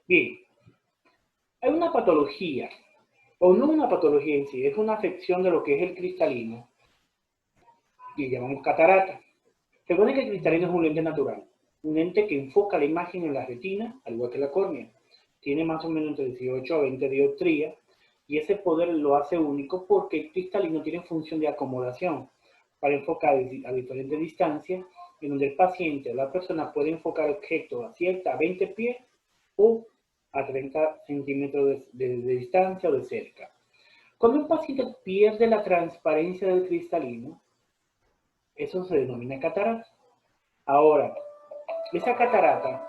Bien, hay una patología, o no una patología en sí, es una afección de lo que es el cristalino, y llamamos catarata. Recuerden que el cristalino es un lente natural, un lente que enfoca la imagen en la retina, al igual que la córnea. Tiene más o menos entre 18 a 20 dioptrías, y ese poder lo hace único porque el cristalino tiene función de acomodación para enfocar a diferentes distancias, en donde el paciente o la persona puede enfocar objetos a 20 pies o a 30 centímetros de distancia o de cerca. Cuando un paciente pierde la transparencia del cristalino, eso se denomina catarata. Ahora, esa catarata,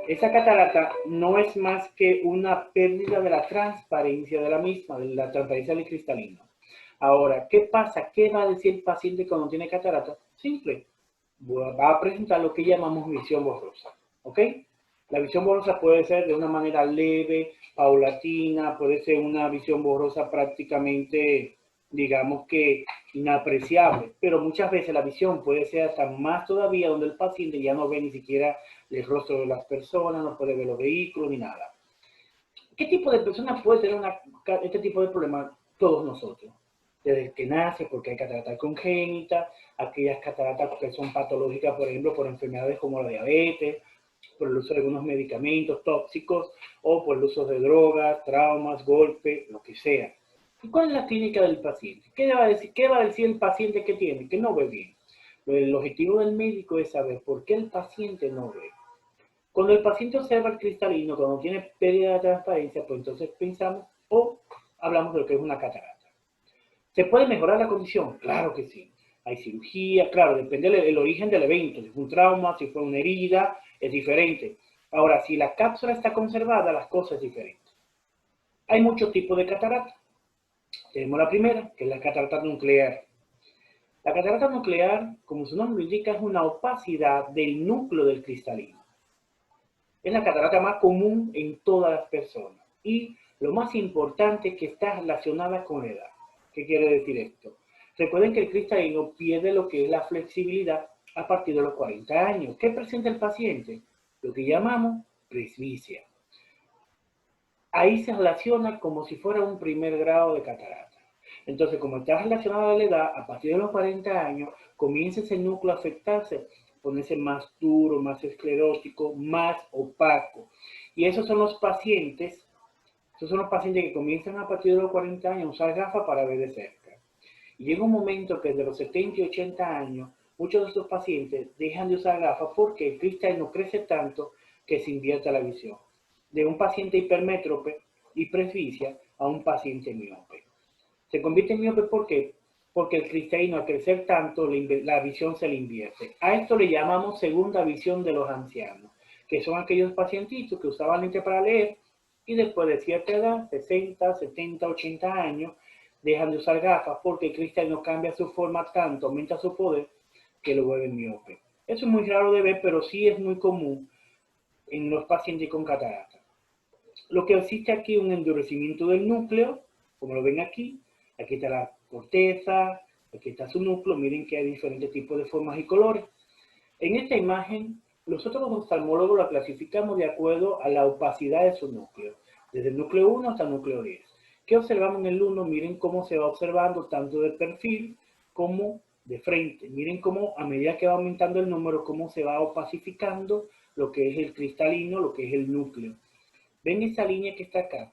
esa catarata no es más que una pérdida de la transparencia de la misma, de la transparencia del cristalino. Ahora, ¿qué pasa? ¿Qué va a decir el paciente cuando tiene catarata? Simple, va a presentar lo que llamamos visión borrosa, ¿ok? La visión borrosa puede ser de una manera leve, paulatina, puede ser una visión borrosa prácticamente, digamos que inapreciable, pero muchas veces la visión puede ser hasta más todavía, donde el paciente ya no ve ni siquiera el rostro de las personas, no puede ver los vehículos ni nada. ¿Qué tipo de persona puede tener este tipo de problemas? Todos nosotros. Desde que nace, porque hay cataratas congénitas, aquellas cataratas que son patológicas, por ejemplo, por enfermedades como la diabetes, por el uso de algunos medicamentos tóxicos o por el uso de drogas, traumas, golpes, lo que sea. ¿Y cuál es la clínica del paciente? ¿Qué va a decir el paciente que tiene? Que no ve bien. El objetivo del médico es saber por qué el paciente no ve. Cuando el paciente observa el cristalino, cuando tiene pérdida de transparencia, pues entonces pensamos o hablamos de lo que es una catarata. ¿Se puede mejorar la condición? Claro que sí. Hay cirugía, claro, depende del origen del evento. Si fue un trauma, si fue una herida, es diferente. Ahora, si la cápsula está conservada, las cosas es diferente. Hay muchos tipos de catarata. Tenemos la primera, que es la catarata nuclear. La catarata nuclear, como su nombre indica, es una opacidad del núcleo del cristalino. Es la catarata más común en todas las personas. Y lo más importante es que está relacionada con la edad. ¿Qué quiere decir esto? Recuerden que el cristalino pierde lo que es la flexibilidad a partir de los 40 años. ¿Qué presenta el paciente? Lo que llamamos presbicia. Ahí se relaciona como si fuera un primer grado de catarata. Entonces, como está relacionada a la edad, a partir de los 40 años, comienza ese núcleo a afectarse, ponerse más duro, más esclerótico, más opaco. Y esos son los pacientes que comienzan a partir de los 40 años a usar gafas para ver de cerca. Y llega un momento que de los 70 y 80 años, muchos de estos pacientes dejan de usar gafas porque el cristal no crece tanto que se invierta la visión. De un paciente hipermétrope y presbicia a un paciente miope. Se convierte en miope ¿por qué? Porque el cristalino al crecer tanto, la visión se le invierte. A esto le llamamos segunda visión de los ancianos, que son aquellos pacientitos que usaban lente para leer y después de cierta edad, 60, 70, 80 años, dejan de usar gafas porque el cristalino cambia su forma tanto, aumenta su poder, que lo vuelve miope. Eso es muy raro de ver, pero sí es muy común en los pacientes con catarata. Lo que existe aquí es un endurecimiento del núcleo, como lo ven aquí. Aquí está la corteza, aquí está su núcleo. Miren que hay diferentes tipos de formas y colores. En esta imagen, nosotros los oftalmólogos la clasificamos de acuerdo a la opacidad de su núcleo, desde el núcleo 1 hasta el núcleo 10. ¿Qué observamos en el 1? Miren cómo se va observando tanto de perfil como de frente. Miren cómo a medida que va aumentando el número, cómo se va opacificando lo que es el cristalino, lo que es el núcleo. ¿Ven esa línea que está acá?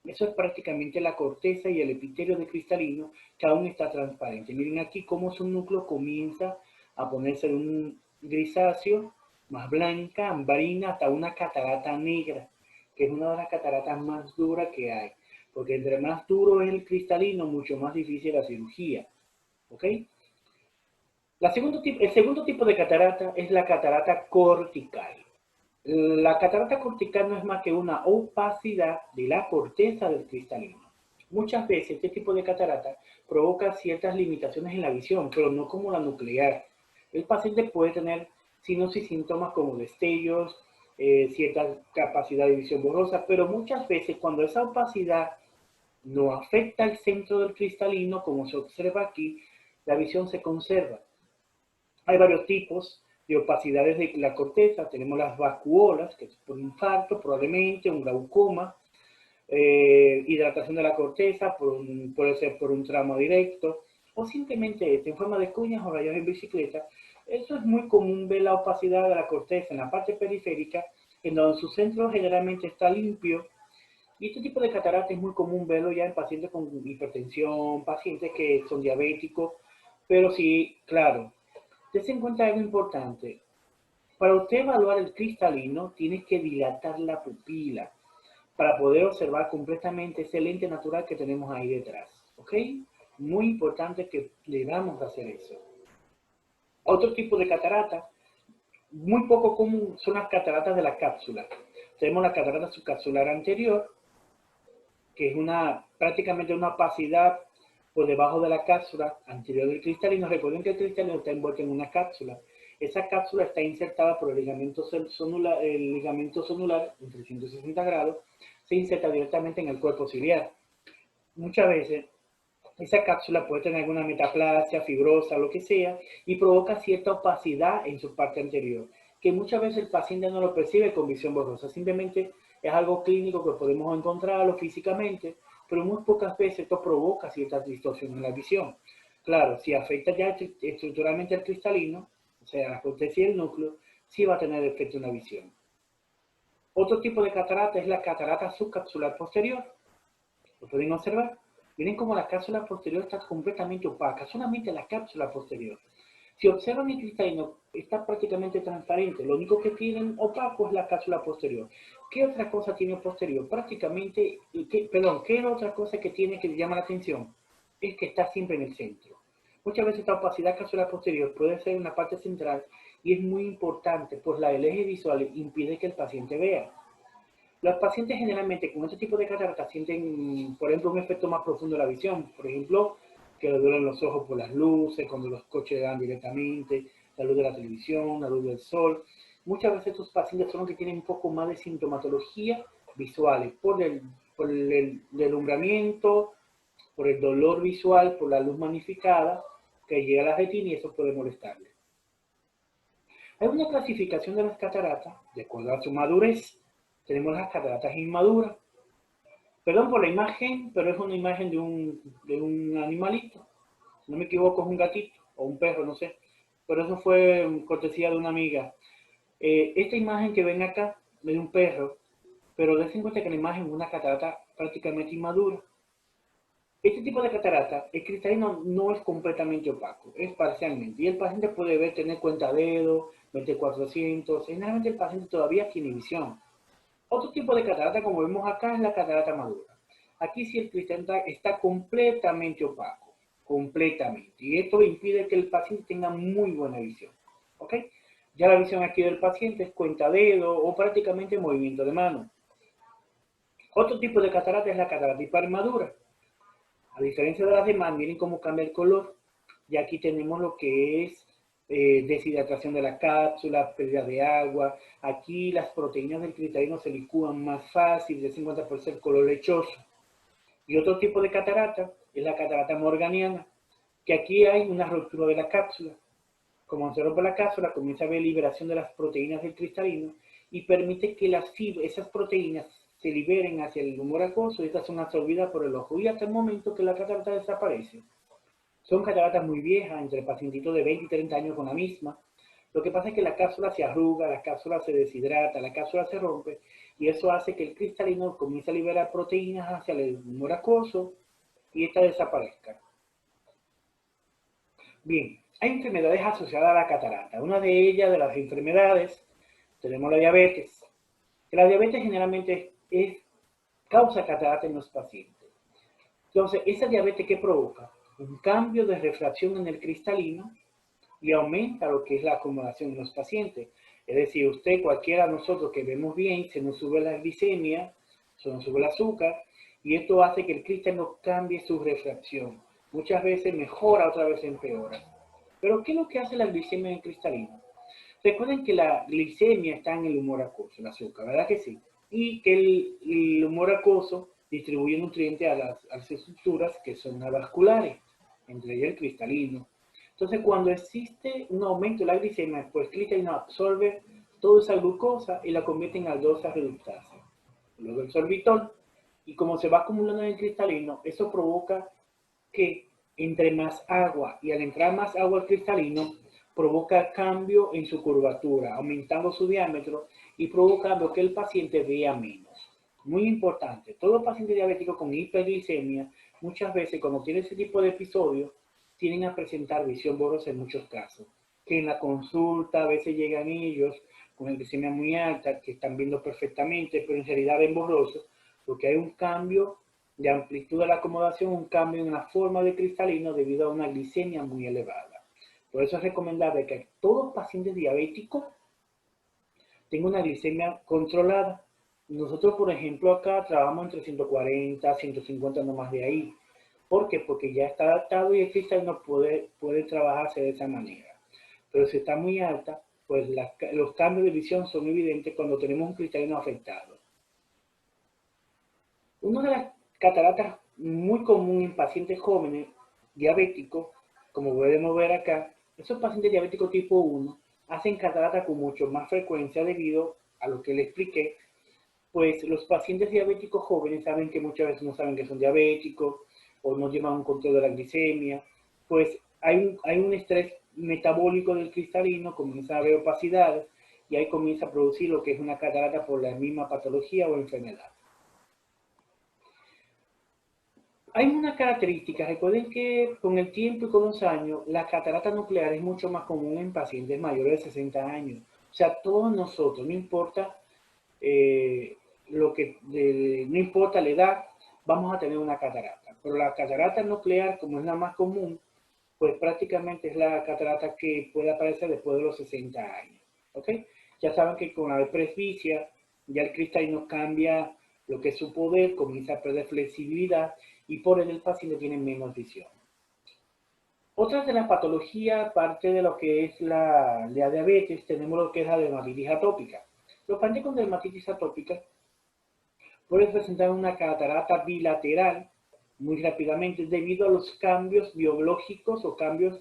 Eso es prácticamente la corteza y el epitelio de cristalino que aún está transparente. Miren aquí cómo su núcleo comienza a ponerse de un grisáceo, más blanca, ambarina, hasta una catarata negra, que es una de las cataratas más duras que hay. Porque entre más duro es el cristalino, mucho más difícil la cirugía. ¿Ok? El segundo tipo de catarata es la catarata cortical. La catarata cortical no es más que una opacidad de la corteza del cristalino. Muchas veces este tipo de catarata provoca ciertas limitaciones en la visión, pero no como la nuclear. El paciente puede tener signos y síntomas como destellos, cierta capacidad de visión borrosa, pero muchas veces cuando esa opacidad no afecta al centro del cristalino, como se observa aquí, la visión se conserva. Hay varios tipos de opacidades de la corteza. Tenemos las vacuolas, que es por infarto, probablemente, un glaucoma, hidratación de la corteza, puede ser por un trauma directo, o simplemente en forma de cuñas o rayos en bicicleta. Eso es muy común ver la opacidad de la corteza en la parte periférica, en donde su centro generalmente está limpio. Y este tipo de catarata es muy común verlo ya en pacientes con hipertensión, pacientes que son diabéticos, pero sí, claro, ten en cuenta algo importante. Para usted evaluar el cristalino, tienes que dilatar la pupila para poder observar completamente ese lente natural que tenemos ahí detrás. ¿Ok? Muy importante que debamos hacer eso. Otro tipo de catarata, muy poco común, son las cataratas de la cápsula. Tenemos la catarata subcapsular anterior, que es prácticamente una opacidad por debajo de la cápsula anterior del cristalino. Recuerden que el cristalino está envuelto en una cápsula. Esa cápsula está insertada por el ligamento sonular en 360 grados, se inserta directamente en el cuerpo ciliar. Muchas veces esa cápsula puede tener alguna metaplasia, fibrosa, lo que sea, y provoca cierta opacidad en su parte anterior, que muchas veces el paciente no lo percibe con visión borrosa. Simplemente es algo clínico que podemos encontrarlo físicamente, pero muy pocas veces esto provoca cierta distorsión en la visión. Claro, si afecta ya estructuralmente al cristalino, o sea, la corteza y el núcleo, sí va a tener efecto en la visión. Otro tipo de catarata es la catarata subcapsular posterior. ¿Lo pueden observar? Miren cómo la cápsula posterior está completamente opaca, solamente la cápsula posterior. Si observan el cristalino, está prácticamente transparente. Lo único que tienen opaco es la cápsula posterior. ¿Qué otra cosa tiene posterior? Prácticamente, ¿qué otra cosa que tiene que le llama la atención? Es que está siempre en el centro. Muchas veces esta opacidad cápsula posterior puede ser en la parte central y es muy importante, pues el eje visual impide que el paciente vea. Los pacientes generalmente con este tipo de catarata sienten, por ejemplo, un efecto más profundo de la visión. Por ejemplo, que les duelen los ojos por las luces, cuando los coches dan directamente, la luz de la televisión, la luz del sol. Muchas veces estos pacientes son los que tienen un poco más de sintomatología visuales, por el deslumbramiento, por el dolor visual, por la luz magnificada que llega a la retina y eso puede molestarles. Hay una clasificación de las cataratas de acuerdo a su madurez. Tenemos las cataratas inmaduras. Perdón por la imagen, pero es una imagen de un animalito. Si no me equivoco, es un gatito o un perro, no sé. Pero eso fue cortesía de una amiga. Esta imagen que ven acá es de un perro, pero den en cuenta que la imagen es una catarata prácticamente inmadura. Este tipo de catarata, el cristalino no es completamente opaco, es parcialmente. Y el paciente puede ver, tener cuentadedo, 2400. Generalmente el paciente todavía tiene visión. Otro tipo de catarata, como vemos acá, es la catarata madura. Aquí sí el cristalino está completamente opaco, completamente. Y esto impide que el paciente tenga muy buena visión. ¿Ok? Ya la visión aquí del paciente es cuentadedo o prácticamente movimiento de mano. Otro tipo de catarata es la catarata hipermadura. A diferencia de las demás, miren cómo cambia el color. Y aquí tenemos lo que es deshidratación de la cápsula, pérdida de agua. Aquí las proteínas del cristalino se licúan más fácil, de 50% color lechoso. Y otro tipo de catarata es la catarata morganiana, que aquí hay una ruptura de la cápsula. Como se rompe la cápsula, comienza a haber liberación de las proteínas del cristalino y permite que esas proteínas se liberen hacia el humor acuoso y estas son absorbidas por el ojo y hasta el momento que la catarata desaparece. Son cataratas muy viejas, entre pacientitos de 20 y 30 años con la misma. Lo que pasa es que la cápsula se arruga, la cápsula se deshidrata, la cápsula se rompe y eso hace que el cristalino comience a liberar proteínas hacia el humor acuoso y esta desaparezca. Bien, hay enfermedades asociadas a la catarata. Una de ellas, de las enfermedades, tenemos la diabetes. La diabetes generalmente causa catarata en los pacientes. Entonces, ¿esa diabetes qué provoca? Un cambio de refracción en el cristalino y aumenta lo que es la acomodación en los pacientes. Es decir, cualquiera de nosotros que vemos bien, se nos sube la glicemia, se nos sube el azúcar, y esto hace que el cristalino cambie su refracción. Muchas veces mejora, otras veces empeora. Pero ¿qué es lo que hace la glicemia en el cristalino? Recuerden que la glicemia está en el humor acuoso, el azúcar, ¿verdad que sí? Y que el humor acuoso distribuye nutrientes a las estructuras que son avasculares, entre ellas el cristalino. Entonces, cuando existe un aumento de la glicemia, pues el cristalino absorbe toda esa glucosa y la convierte en aldosa reductasa. Luego el sorbitol, y como se va acumulando en el cristalino, eso provoca que entre más agua y al entrar más agua al cristalino, provoca cambio en su curvatura, aumentando su diámetro y provocando que el paciente vea menos. Muy importante, todo paciente diabético con hiperglicemia, muchas veces cuando tiene ese tipo de episodios, tienen a presentar visión borrosa en muchos casos, que en la consulta a veces llegan ellos con la glicemia muy alta, que están viendo perfectamente, pero en realidad ven borroso, porque hay un cambio de amplitud de la acomodación, un cambio en la forma de cristalino debido a una glicemia muy elevada. Por eso es recomendable que todos pacientes diabéticos tengan una glicemia controlada. Nosotros, por ejemplo, acá trabajamos entre 140, 150, no más de ahí. ¿Por qué? Porque ya está adaptado y el cristalino puede trabajarse de esa manera. Pero si está muy alta, pues los cambios de visión son evidentes cuando tenemos un cristalino afectado. Una de las cataratas muy común en pacientes jóvenes diabéticos, como podemos ver acá, esos pacientes diabéticos tipo 1 hacen cataratas con mucho más frecuencia debido a lo que les expliqué, pues los pacientes diabéticos jóvenes saben que muchas veces no saben que son diabéticos o no llevan un control de la glicemia, pues hay un estrés metabólico del cristalino, comienza a haber opacidad y ahí comienza a producir lo que es una catarata por la misma patología o enfermedad. Hay una característica, recuerden que con el tiempo y con los años, la catarata nuclear es mucho más común en pacientes mayores de 60 años. O sea, todos nosotros, no importa no importa la edad, vamos a tener una catarata. Pero la catarata nuclear, como es la más común, pues prácticamente es la catarata que puede aparecer después de los 60 años. ¿Ok? Ya saben que con la presbicia ya el cristalino cambia lo que es su poder, comienza a perder flexibilidad y por ende el paciente tiene menos visión. Otra de las patologías, aparte de lo que es la diabetes, tenemos lo que es la dermatitis atópica. Los pacientes con dermatitis atópica pueden presentar una catarata bilateral muy rápidamente debido a los cambios biológicos o cambios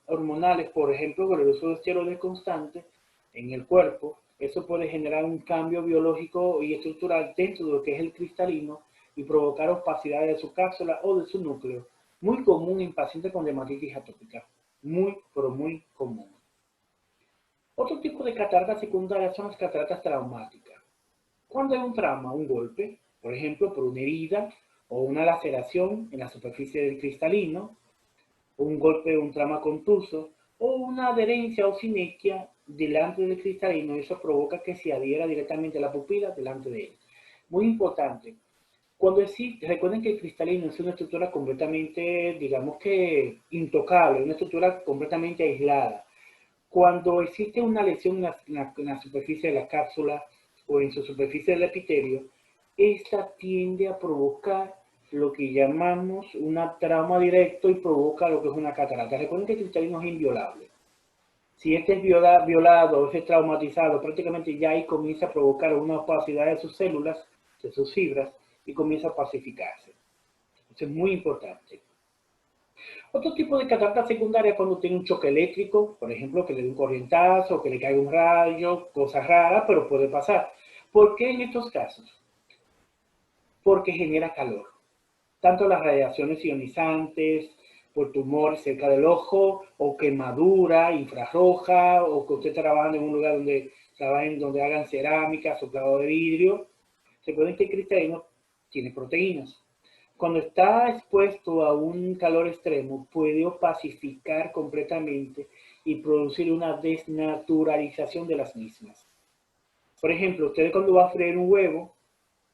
hormonales, por ejemplo, por el uso de esteroides constantes en el cuerpo. Eso puede generar un cambio biológico y estructural dentro de lo que es el cristalino y provocar opacidad de su cápsula o de su núcleo. Muy común en pacientes con dermatitis atópica. Muy, pero muy común. Otro tipo de cataratas secundarias son las cataratas traumáticas. Cuando hay un trauma, un golpe, por ejemplo, por una herida o una laceración en la superficie del cristalino, un golpe, un trauma contuso, o una adherencia o sinequia delante del cristalino, eso provoca que se adhiera directamente a la pupila delante de él. Muy importante. Cuando existe, recuerden que el cristalino es una estructura completamente, digamos que intocable, una estructura completamente aislada. Cuando existe una lesión en la superficie de la cápsula o en su superficie del epitelio, esta tiende a provocar lo que llamamos una trauma directo y provoca lo que es una catarata. Recuerden que el cristalino es inviolable. Si este es violado o es traumatizado, prácticamente ya ahí comienza a provocar una opacidad de sus células, de sus fibras, y comienza a pacificarse. Eso es muy importante. Otro tipo de catarata secundaria es cuando tiene un choque eléctrico, por ejemplo, que le dé un corrientazo, que le caiga un rayo, cosas raras, pero puede pasar. ¿Por qué en estos casos? Porque genera calor. Tanto las radiaciones ionizantes, por tumor cerca del ojo, o quemadura infrarroja, o que usted trabajando en un lugar donde trabajen, donde hagan cerámica, soplado de vidrio. Recuerden que el cristalino tiene proteínas. Cuando está expuesto a un calor extremo, puede opacificar completamente y producir una desnaturalización de las mismas. Por ejemplo, ustedes cuando va a freír un huevo,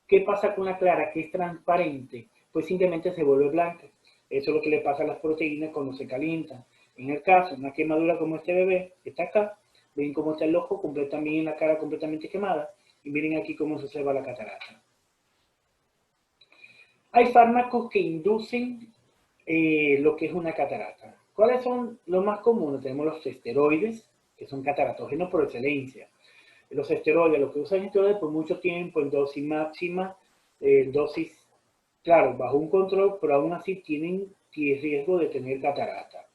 ¿qué pasa con la clara que es transparente? Pues simplemente se vuelve blanca. Eso es lo que le pasa a las proteínas cuando se calientan. En el caso, una quemadura como este bebé, que está acá, ven cómo está el ojo, también la cara completamente quemada, y miren aquí cómo se observa la catarata. Hay fármacos que inducen lo que es una catarata. ¿Cuáles son los más comunes? Tenemos los esteroides, que son cataratógenos por excelencia. Los esteroides, los que usan esteroides por mucho tiempo en dosis máxima, dosis, claro, bajo un control, pero aún así tienen riesgo de tener catarata.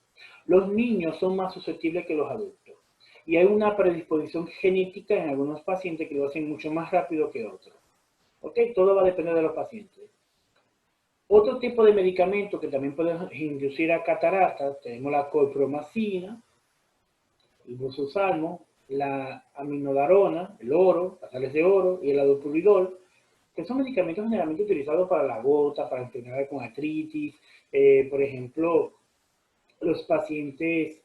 Los niños son más susceptibles que los adultos. Y hay una predisposición genética en algunos pacientes que lo hacen mucho más rápido que otros. ¿Ok? Todo va a depender de los pacientes. Otro tipo de medicamento que también puede inducir a cataratas, tenemos la chlorpromazina, el busulfano, la aminodarona, el oro, las sales de oro y el adopuridol, que son medicamentos generalmente utilizados para la gota, para enfermedades con artritis, por ejemplo, los pacientes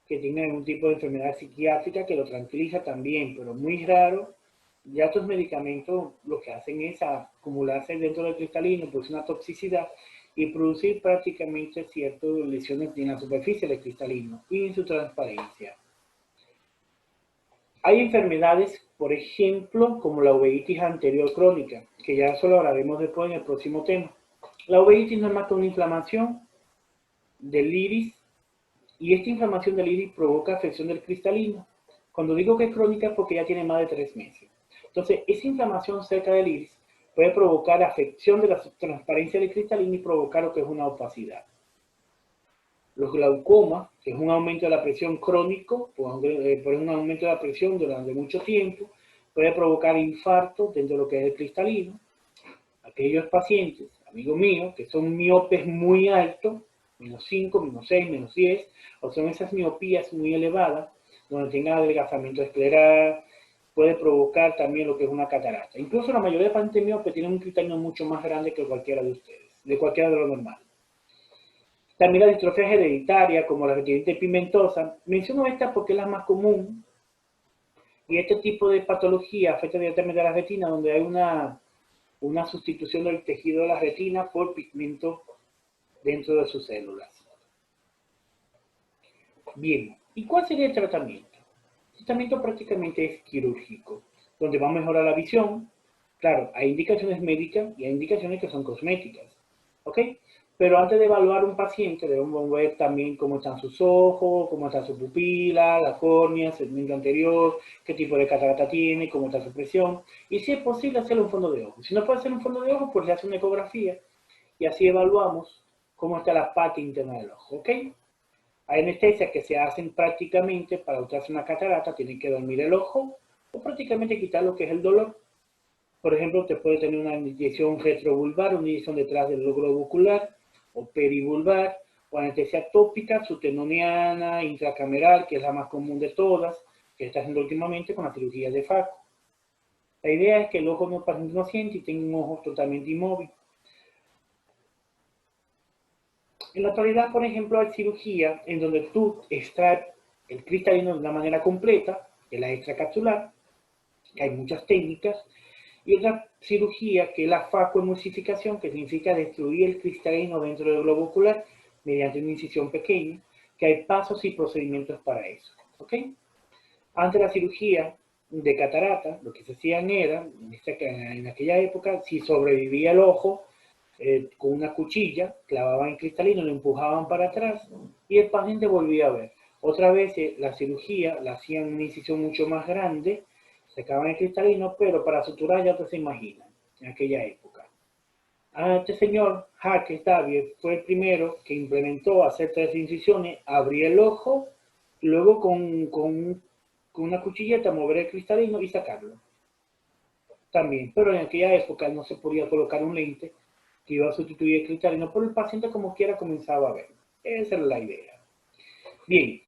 que tienen algún tipo de enfermedad psiquiátrica que lo tranquiliza también, pero muy raro. Ya estos medicamentos lo que hacen es acumularse dentro del cristalino, producir una toxicidad y producir prácticamente ciertas lesiones en la superficie del cristalino y en su transparencia. Hay enfermedades, por ejemplo, como la uveitis anterior crónica, que ya eso lo hablaremos después en el próximo tema. La uveitis no es más que una inflamación del iris y esta inflamación del iris provoca afección del cristalino. Cuando digo que es crónica es porque ya tiene más de 3 meses. Entonces, esa inflamación cerca del iris puede provocar afección de la transparencia del cristalino y provocar lo que es una opacidad. Los glaucomas, que es un aumento de la presión crónico, por un aumento de la presión durante mucho tiempo, puede provocar infarto dentro de lo que es el cristalino. Aquellos pacientes, amigos míos, que son miopes muy altos, -5, -6, -10, o son esas miopías muy elevadas, donde tengan adelgazamiento escleral, puede provocar también lo que es una catarata. Incluso la mayoría de pacientes miopes tienen un cristalino mucho más grande que cualquiera de ustedes, de cualquiera de lo normal. También la distrofia hereditaria, como la retinitis pigmentosa. Menciono esta porque es la más común. Y este tipo de patología afecta directamente a la retina, donde hay una sustitución del tejido de la retina por pigmento dentro de sus células. Bien, ¿y cuál sería el tratamiento? El tratamiento prácticamente es quirúrgico, donde va a mejorar la visión. Claro, hay indicaciones médicas y hay indicaciones que son cosméticas. ¿Ok? Pero antes de evaluar un paciente, debemos ver también cómo están sus ojos, cómo está su pupila, la córnea, segmento anterior, qué tipo de catarata tiene, cómo está su presión, y si es posible hacerle un fondo de ojo. Si no puede hacer un fondo de ojo, pues le hace una ecografía y así evaluamos cómo está la parte interna del ojo. ¿Ok? Hay anestesias que se hacen prácticamente para usarse una catarata, tienen que dormir el ojo o prácticamente quitar lo que es el dolor. Por ejemplo, usted puede tener una inyección retrovulvar, una inyección detrás del globo ocular, o perivulvar, o anestesia tópica, sutenoniana, intracameral, que es la más común de todas, que está haciendo últimamente con la cirugía de FACO. La idea es que el ojo no siente y tenga un ojo totalmente inmóvil. En la actualidad, por ejemplo, hay cirugía en donde tú extraes el cristalino de una manera completa, que es la extracapsular, que hay muchas técnicas, y otra cirugía que es la facoemulsificación, que significa destruir el cristalino dentro del globo ocular mediante una incisión pequeña, que hay pasos y procedimientos para eso. ¿Ok? Antes de la cirugía de catarata, lo que se hacían era, en aquella época, si sobrevivía el ojo, con una cuchilla, clavaban el cristalino, lo empujaban para atrás y el paciente volvía a ver. Otra vez la cirugía la hacían una incisión mucho más grande, sacaban el cristalino, pero para suturar ya te se imaginan, en aquella época. Este señor, Jacques Davies, fue el primero que implementó hacer 3 incisiones, abrir el ojo, luego con una cuchilleta mover el cristalino y sacarlo. También, pero en aquella época no se podía colocar un lente que iba a sustituir el cristalino, pero el paciente como quiera comenzaba a ver. Esa era la idea. Bien,